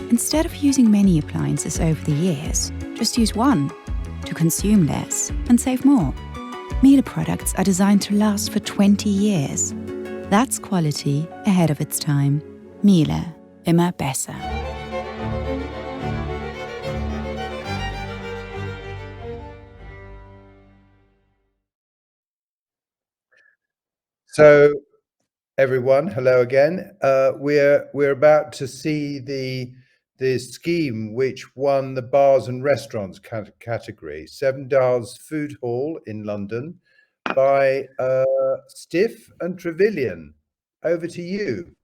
Instead of using many appliances over the years, just use one to consume less and save more. Miele products are designed to last for 20 years. That's quality ahead of its time. Miele, immer besser. So, everyone, hello again. We're about to see the scheme which won the bars and restaurants category, Seven Dials Food Hall in London, by Stiff and Trevillion. Over to you.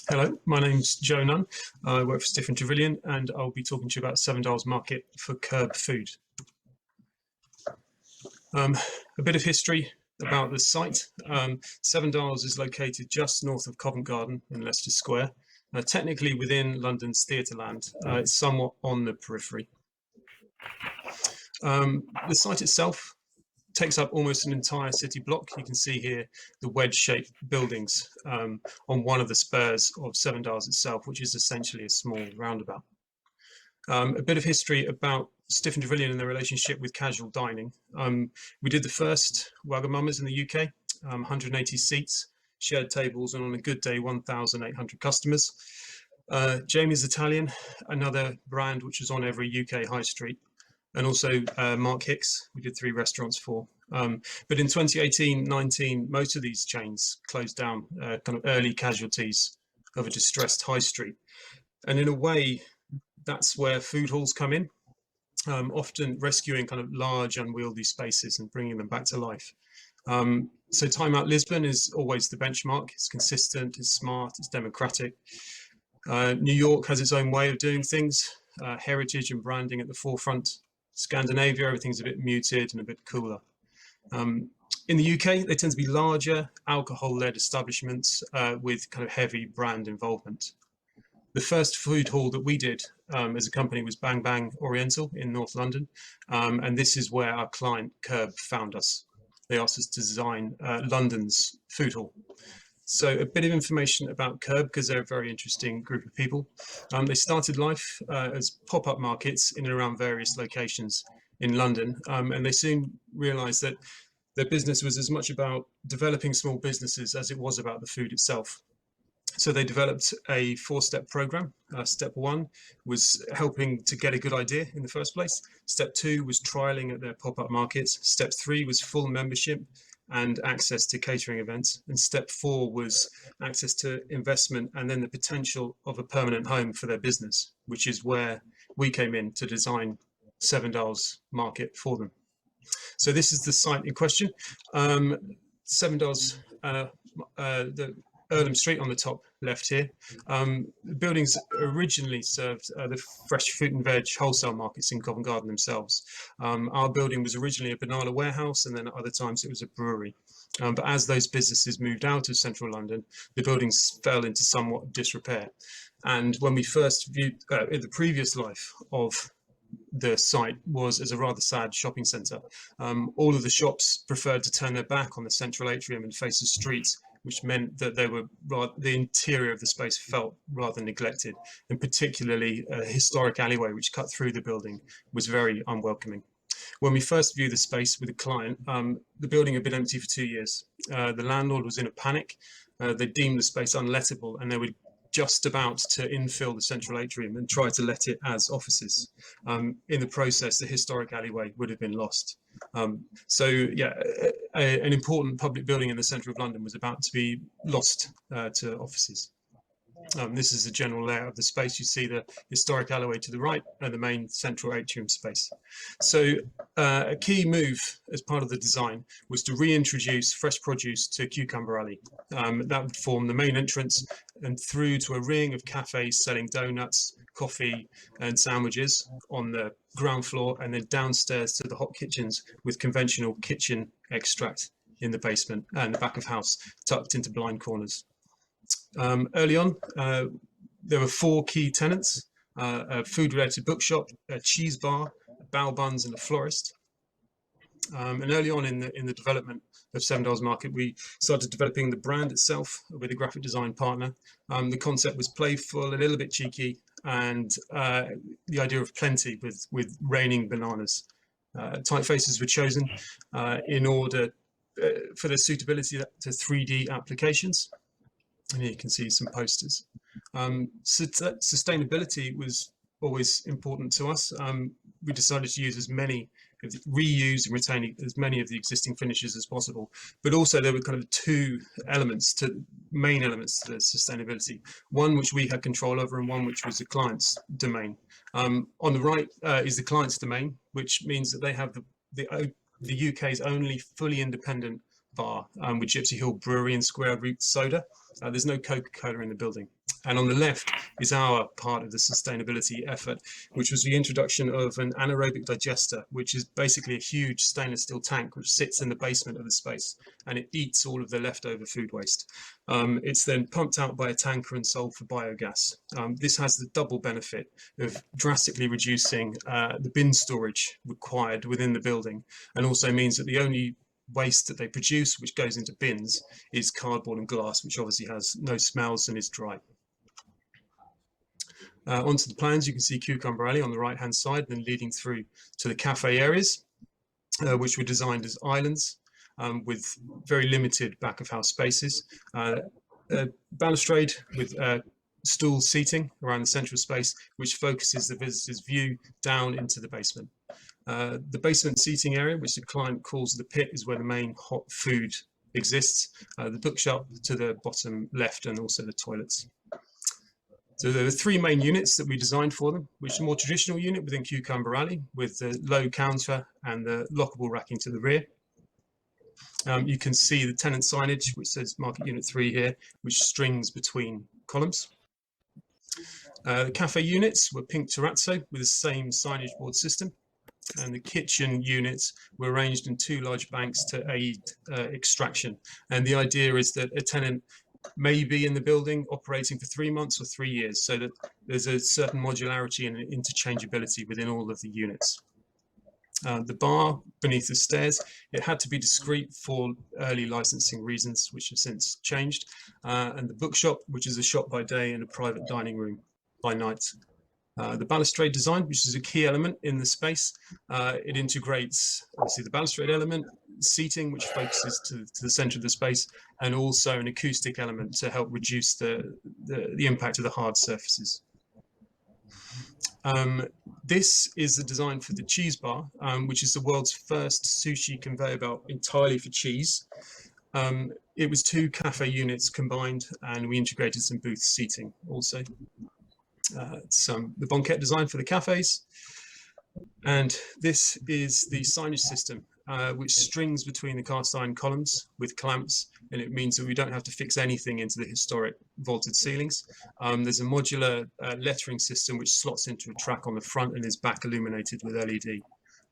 Hello, my name's Joe Nunn. I work for Stiff and Trevillion, and I'll be talking to you about Seven Dials Market for Curb Food. A bit of history about the site. Seven Dials is located just north of Covent Garden in Leicester Square, technically within London's Theatreland. It's somewhat on the periphery. The site itself takes up almost an entire city block. You can see here the wedge-shaped buildings on one of the spurs of Seven Dials itself, which is essentially a small roundabout. A bit of history about Stiff and Trevillion and their relationship with casual dining. We did the first Wagamama's in the UK, 180 seats, shared tables, and on a good day, 1,800 customers. Jamie's Italian, another brand which was on every UK high street. And also Mark Hicks, we did 3 restaurants for. But in 2018-19, most of these chains closed down, kind of early casualties of a distressed high street. And in a way, that's where food halls come in, often rescuing kind of large unwieldy spaces and bringing them back to life. So Time Out Lisbon is always the benchmark. It's consistent, it's smart, it's democratic. New York has its own way of doing things, heritage and branding at the forefront. Scandinavia, everything's a bit muted and a bit cooler. In the UK, they tend to be larger, alcohol-led establishments with kind of heavy brand involvement. The first food hall that we did as a company was Bang Bang Oriental in North London. And this is where our client Curb found us. They asked us to design London's food hall. So a bit of information about Curb, because they're a very interesting group of people. They started life as pop-up markets in and around various locations in London. And they soon realized that their business was as much about developing small businesses as it was about the food itself. So they developed a 4-step program. Step 1 was helping to get a good idea in the first place. Step 2 was trialing at their pop-up markets. Step 3 was full membership and access to catering events. And step 4 was access to investment and then the potential of a permanent home for their business, which is where we came in to design Seven Dials Market for them. So this is the site in question. Seven Dials, the Earlham Street on the top left here. The buildings originally served the fresh fruit and veg wholesale markets in Covent Garden themselves. Our building was originally a banana warehouse, and then at other times it was a brewery. But as those businesses moved out of central London, the buildings fell into somewhat disrepair. And when we first viewed in the previous life of the site was as a rather sad shopping centre. All of the shops preferred to turn their back on the central atrium and face the streets, which meant that the interior of the space felt rather neglected, and particularly a historic alleyway which cut through the building was very unwelcoming. When we first viewed the space with a client, the building had been empty for 2 years. The landlord was in a panic. They deemed the space unlettable, and they were just about to infill the central atrium and try to let it as offices. In the process, the historic alleyway would have been lost. So yeah, an important public building in the centre of London was about to be lost to offices. This is the general layout of the space. You see the historic alleyway to the right and the main central atrium space. So a key move as part of the design was to reintroduce fresh produce to Cucumber Alley. That would form the main entrance and through to a ring of cafes selling donuts, coffee and sandwiches on the ground floor, and then downstairs to the hot kitchens with conventional kitchen extract in the basement and the back of house tucked into blind corners. Early on, there were 4 key tenants: a food-related bookshop, a cheese bar, bao buns, and a florist. And early on in the development of Seven Dials Market, we started developing the brand itself with a graphic design partner. The concept was playful, a little bit cheeky, and the idea of plenty with raining bananas. Typefaces were chosen in order for their suitability to 3D applications. And here you can see some posters. Sustainability was always important to us. We decided to use reuse and retain as many of the existing finishes as possible. But also there were kind of two main elements to the sustainability. One which we had control over and one which was the client's domain. On the right is the client's domain, which means that they have the UK's only fully independent bar with Gypsy Hill Brewery and Square Root Soda. There's no Coca-Cola in the building. And on the left is our part of the sustainability effort, which was the introduction of an anaerobic digester, which is basically a huge stainless steel tank which sits in the basement of the space, and it eats all of the leftover food waste. It's then pumped out by a tanker and sold for biogas. This has the double benefit of drastically reducing the bin storage required within the building, and also means that the only waste that they produce, which goes into bins, is cardboard and glass, which obviously has no smells and is dry. Onto the plans, you can see Cucumber Alley on the right hand side, then leading through to the cafe areas, which were designed as islands with very limited back of house spaces. Balustrade with stool seating around the central space, which focuses the visitor's view down into the basement. The basement seating area, which the client calls the pit, is where the main hot food exists. The bookshop to the bottom left, and also the toilets. So there are three main units that we designed for them, which is a more traditional unit within Cucumber Alley with the low counter and the lockable racking to the rear. You can see the tenant signage, which says Market Unit 3 here, which strings between columns. The cafe units were pink terrazzo with the same signage board system. And the kitchen units were arranged in two large banks to aid extraction. And the idea is that a tenant may be in the building operating for 3 months or 3 years, so that there's a certain modularity and interchangeability within all of the units. The bar beneath the stairs, it had to be discreet for early licensing reasons, which have since changed. And the bookshop, which is a shop by day and a private dining room by night. The balustrade design, which is a key element in the space, it integrates obviously the balustrade element, seating, which focuses to the center of the space, and also an acoustic element to help reduce the impact of the hard surfaces. This is the design for the cheese bar, which is the world's first sushi conveyor belt entirely for cheese. It was two cafe units combined, and we integrated some booth seating also. The banquette design for the cafes, and this is the signage system, which strings between the cast iron columns with clamps, and it means that we don't have to fix anything into the historic vaulted ceilings. There's a modular lettering system which slots into a track on the front and is back illuminated with LED.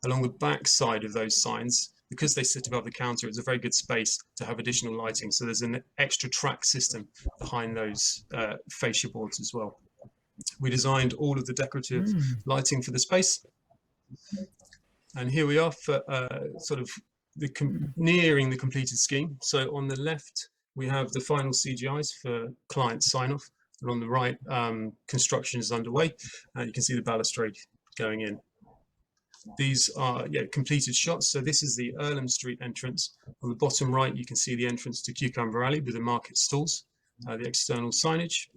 Along the back side of those signs, because they sit above the counter, it's a very good space to have additional lighting, so there's an extra track system behind those fascia boards as well. We designed all of the decorative lighting for the space. And here we are for sort of nearing the completed scheme. So on the left, we have the final CGIs for client sign-off. And on the right, construction is underway. And you can see the balustrade going in. These are completed shots. So this is the Earlham Street entrance. On the bottom right, you can see the entrance to Cucumber Alley with the market stalls, the external signage.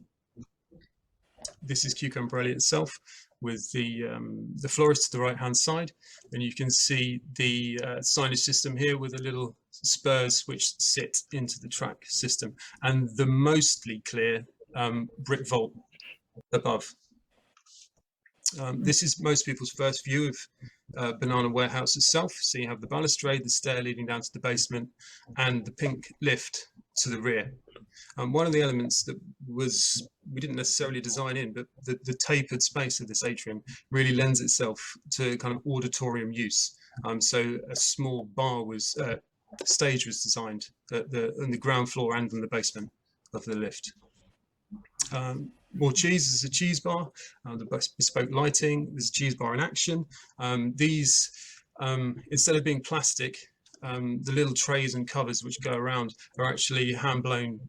This is Cucumber Alley itself with the florist to the right-hand side. And you can see the signage system here with the little spurs which sit into the track system. And the mostly clear brick vault above. This is most people's first view of Banana Warehouse itself. So you have the balustrade, the stair leading down to the basement, and the pink lift to the rear. One of the elements that we didn't necessarily design in, but the tapered space of this atrium really lends itself to kind of auditorium use. So a small stage was designed on the ground floor and on the basement of the lift. More cheese. There's a cheese bar, the bespoke lighting. There's a cheese bar in action. These, instead of being plastic, the little trays and covers which go around are actually hand-blown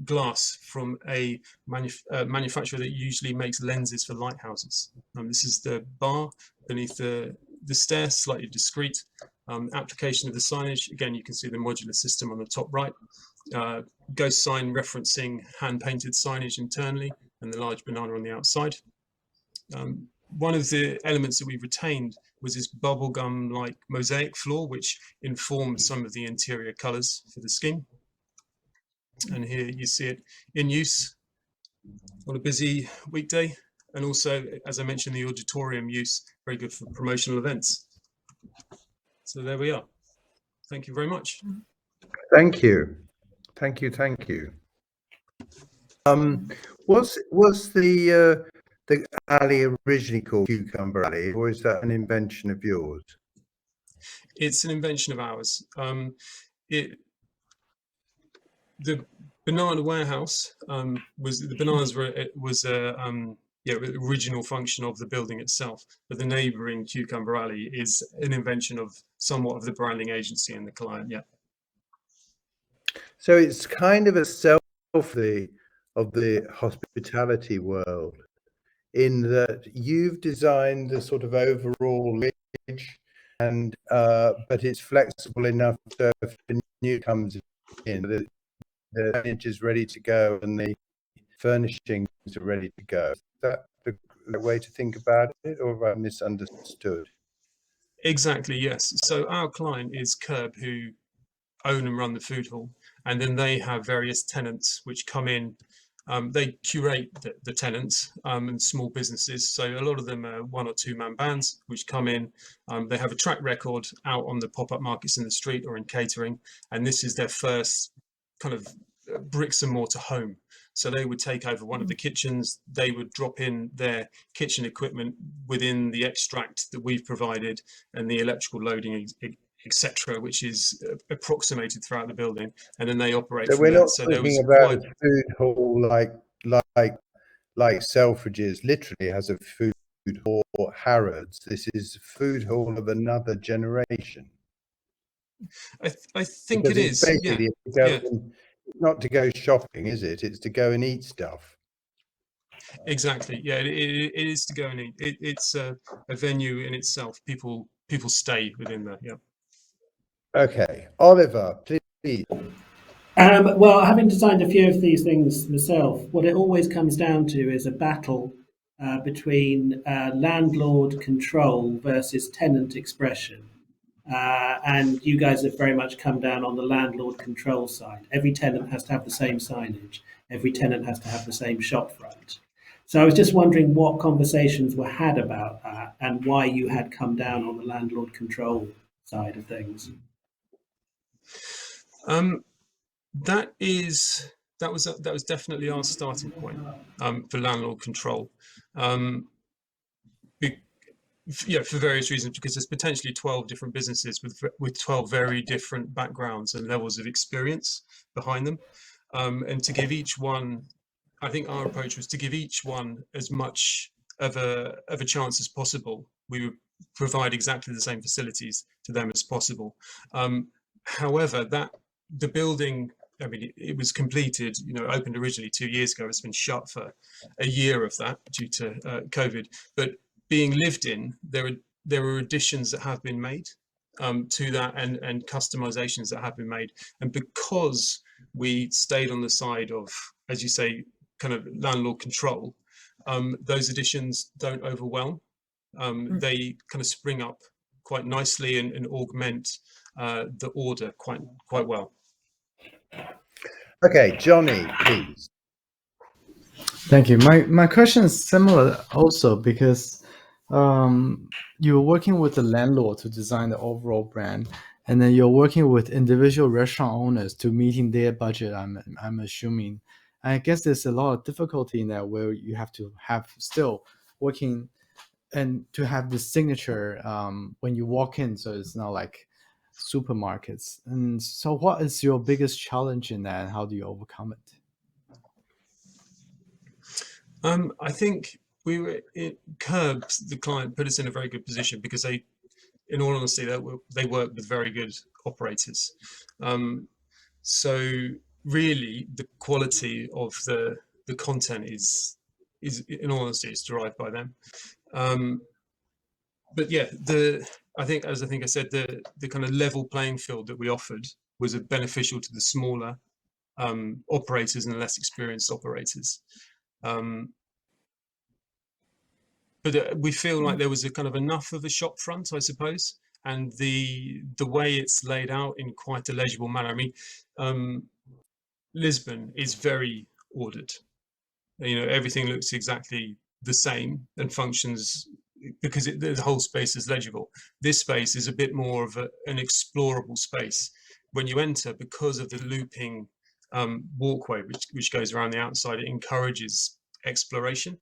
glass from a manufacturer that usually makes lenses for lighthouses. This is the bar beneath the stair, slightly discreet. Application of the signage, again, you can see the modular system on the top right. Ghost sign referencing hand-painted signage internally and the large banana on the outside. One of the elements that we retained was this bubblegum-like mosaic floor, which informed some of the interior colours for the scheme. And here you see it in use on a busy weekday. And also, as I mentioned, the auditorium use, very good for promotional events. So there we are. Thank you very much. Thank you. Thank you. Thank you. Was the alley originally called Cucumber Alley, or is that an invention of yours? It's an invention of ours. The banana warehouse the bananas was a original function of the building itself, but the neighbouring Cucumber Alley is an invention of somewhat of the branding agency and the client. Yeah. So it's kind of a self of the hospitality world, in that you've designed the sort of overall image, and but it's flexible enough so if the new comes in, the image is ready to go and the furnishings are ready to go. Is that the way to think about it, or have I misunderstood? Exactly, yes. So our client is Curb, who own and run the food hall, and then they have various tenants which come in. They curate the tenants and small businesses. So a lot of them are 1 or 2 man bands which come in. They have a track record out on the pop-up markets in the street or in catering, and this is their first kind of bricks and mortar home. So they would take over one of the kitchens, they would drop in their kitchen equipment within the extract that we've provided and the electrical loading, etc., which is approximated throughout the building, and then they operate So from we're there. not So there talking was about quite a food hall like Selfridges literally has a food hall, or Harrods. This is food hall of another generation. I think Because it it's is, basically not to go shopping, is it? It's to go and eat stuff. Exactly. Yeah, it is to go and eat. It's a venue in itself. People stay within there. Yeah. Okay, Oliver, please. Well, having designed a few of these things myself, what it always comes down to is a battle between landlord control versus tenant expression. And you guys have very much come down on the landlord control side. Every tenant has to have the same signage. Every tenant has to have the same shop front. So I was just wondering what conversations were had about that and why you had come down on the landlord control side of things. That was definitely our starting point for landlord control. For various reasons, because there's potentially 12 different businesses with 12 very different backgrounds and levels of experience behind them, and to give each one, I think our approach was to give each one as much of a chance as possible. We would provide exactly the same facilities to them as possible. However, the building, I mean, it was completed, opened originally 2 years ago. It's been shut for a year of that due to COVID. But being lived in, there are additions that have been made to that, and customizations that have been made. And because we stayed on the side of, as you say, kind of landlord control, those additions don't overwhelm. They kind of spring up quite nicely and augment the order quite well. Okay, Johnny, please. Thank you. My question is similar also, because you're working with the landlord to design the overall brand, and then you're working with individual restaurant owners to meeting their budget. I'm assuming. I guess there's a lot of difficulty in that, where you have to have still working and to have the signature when you walk in, so it's not like supermarkets. And so, what is your biggest challenge in that, and how do you overcome it? I think Curb, the client, put us in a very good position, because they, in all honesty, they work with very good operators. So really the quality of the content is in all honesty, it's derived by them. But yeah, I think I said, the kind of level playing field that we offered was beneficial to the smaller operators and less experienced operators. But we feel like there was a kind of enough of a shop front, I suppose, and the way it's laid out in quite a legible manner. I mean, Lisbon is very ordered. You know, everything looks exactly the same and functions because the whole space is legible. This space is a bit more of an explorable space. When you enter, because of the looping walkway which goes around the outside, it encourages exploration.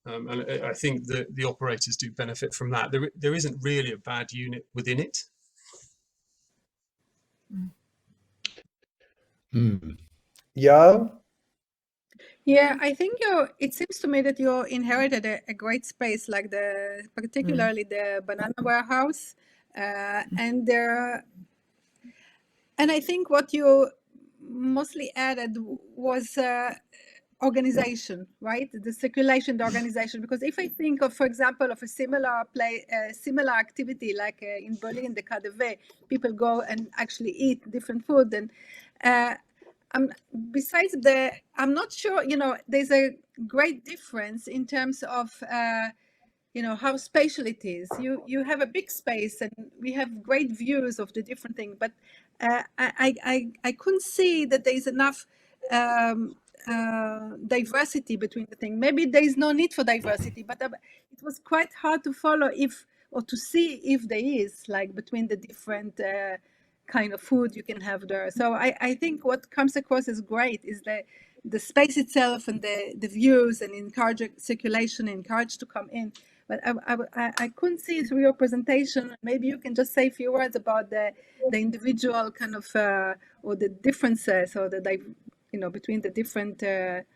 And I think that the operators do benefit from that. There isn't really a bad unit within it. Yeah. Yeah, I think it seems to me that you inherited a great space, like particularly the banana warehouse, and I think what you mostly added was organization, right? The circulation, the organization. Because if I think of, for example, of a similar activity like in Berlin, the KaDeWe, people go and actually eat different food. And besides I'm not sure, there's a great difference in terms of, how spatial it is. You have a big space and we have great views of the different things, but I couldn't see that there's enough diversity between the things. Maybe there is no need for diversity, but it was quite hard to follow or to see if there is, like, between the different kind of food you can have there. So I think what comes across as great is the space itself and the views, and encourage circulation, encourage to come in. But I couldn't see it through your presentation. Maybe you can just say a few words about the individual kind of or the differences, or between the different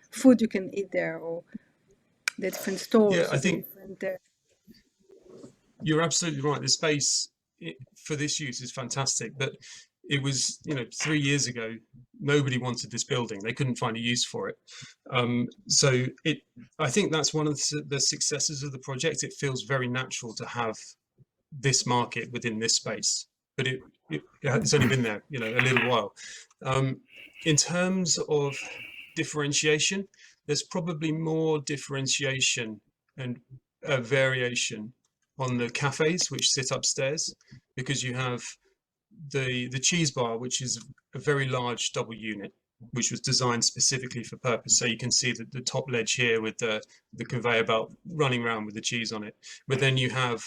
food you can eat there, or the different stores. Yeah, I think you're absolutely right. The space for this use is fantastic, but it was 3 years ago, nobody wanted this building. They couldn't find a use for it. So I think that's one of the successes of the project. It feels very natural to have this market within this space, but it's only been there a little while. In terms of differentiation, there's probably more differentiation and variation on the cafes which sit upstairs, because you have the cheese bar, which is a very large double unit, which was designed specifically for purpose. So you can see the top ledge here with the conveyor belt running around with the cheese on it. But then you have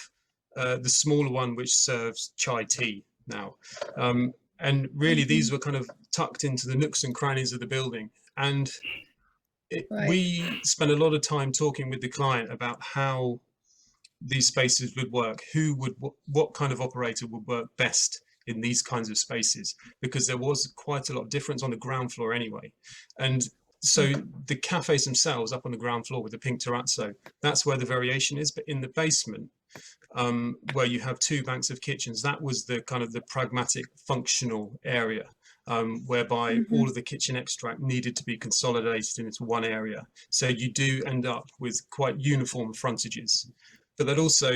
the smaller one, which serves chai tea now. And really, these were kind of tucked into the nooks and crannies of the building. And we spent a lot of time talking with the client about how these spaces would work, what kind of operator would work best in these kinds of spaces, because there was quite a lot of difference on the ground floor anyway. And so the cafes themselves up on the ground floor with the pink terrazzo, that's where the variation is. But in the basement, where you have 2 banks of kitchens, that was the kind of the pragmatic functional area, whereby all of the kitchen extract needed to be consolidated into one area. So you do end up with quite uniform frontages. But that also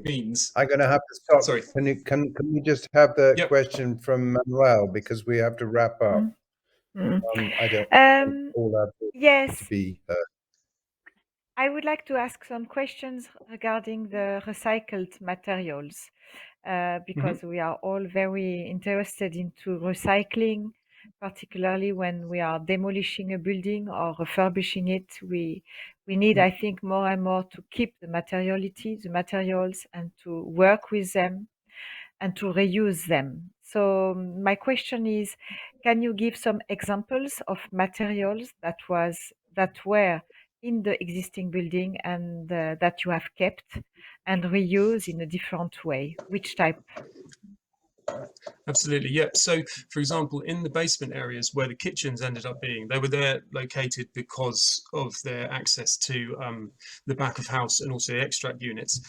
means I'm going to have to stop. Sorry. Can we just have the question from Manuel, because we have to wrap up. I don't want all that to be. I would like to ask some questions regarding the recycled materials, because we are all very interested into recycling, particularly when we are demolishing a building or refurbishing it. We need, I think, more and more to keep the materials, and to work with them and to reuse them. So my question is, can you give some examples of materials that were in the existing building and that you have kept and reuse in a different way? Which type? Absolutely, yeah. So, for example, in the basement areas where the kitchens ended up being, they were there located because of their access to the back of house and also the extract units.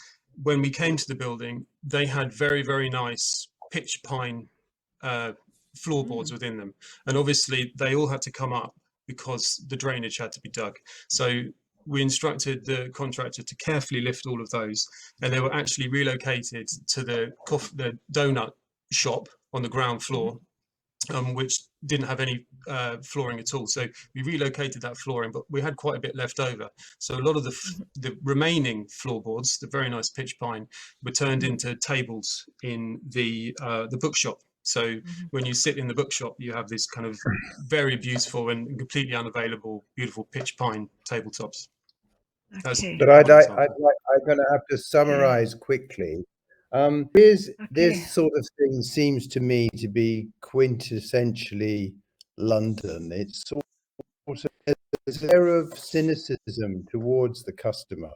When we came to the building, they had very, very nice pitch pine floorboards within them, and obviously they all had to come up because the drainage had to be dug. So we instructed the contractor to carefully lift all of those, and they were actually relocated to the donut shop on the ground floor, which didn't have any flooring at all. So we relocated that flooring, but we had quite a bit left over. So a lot of the remaining floorboards, the very nice pitch pine, were turned into tables in the bookshop. So when you sit in the bookshop, you have this kind of very beautiful and completely unavailable, beautiful pitch pine tabletops. Okay. But I'm going to have to summarize quickly. This sort of thing seems to me to be quintessentially London. It's sort of there's an air of cynicism towards the customer,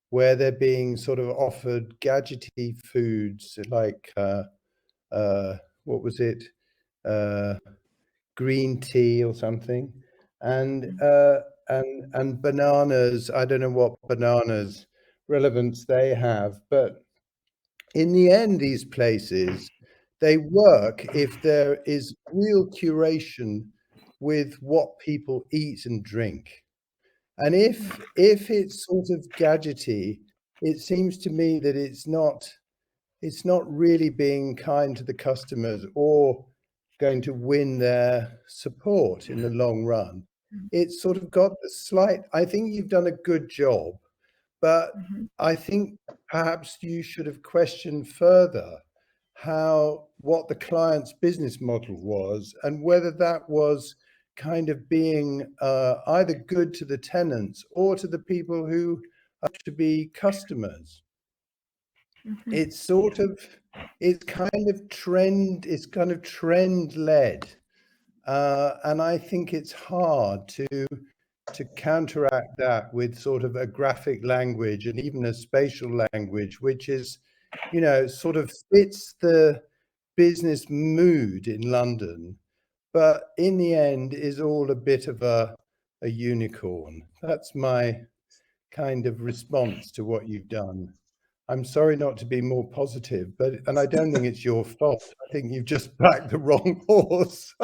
where they're being sort of offered gadgety foods like what was it, green tea or something, and bananas. I don't know what bananas relevance they have, but in the end, these places, they work if there is real curation with what people eat and drink. And if it's sort of gadgety, it seems to me that it's not really being kind to the customers or going to win their support in the long run. It's sort of got the slight, I think you've done a good job, but I think perhaps you should have questioned further what the client's business model was, and whether that was kind of being either good to the tenants or to the people who are to be customers. It's kind of trend led, and I think it's hard to counteract that with sort of a graphic language and even a spatial language, which is, sort of fits the business mood in London, but in the end is all a bit of a unicorn. That's my kind of response to what you've done. I'm sorry not to be more positive, and I don't think it's your fault. I think you've just backed the wrong horse.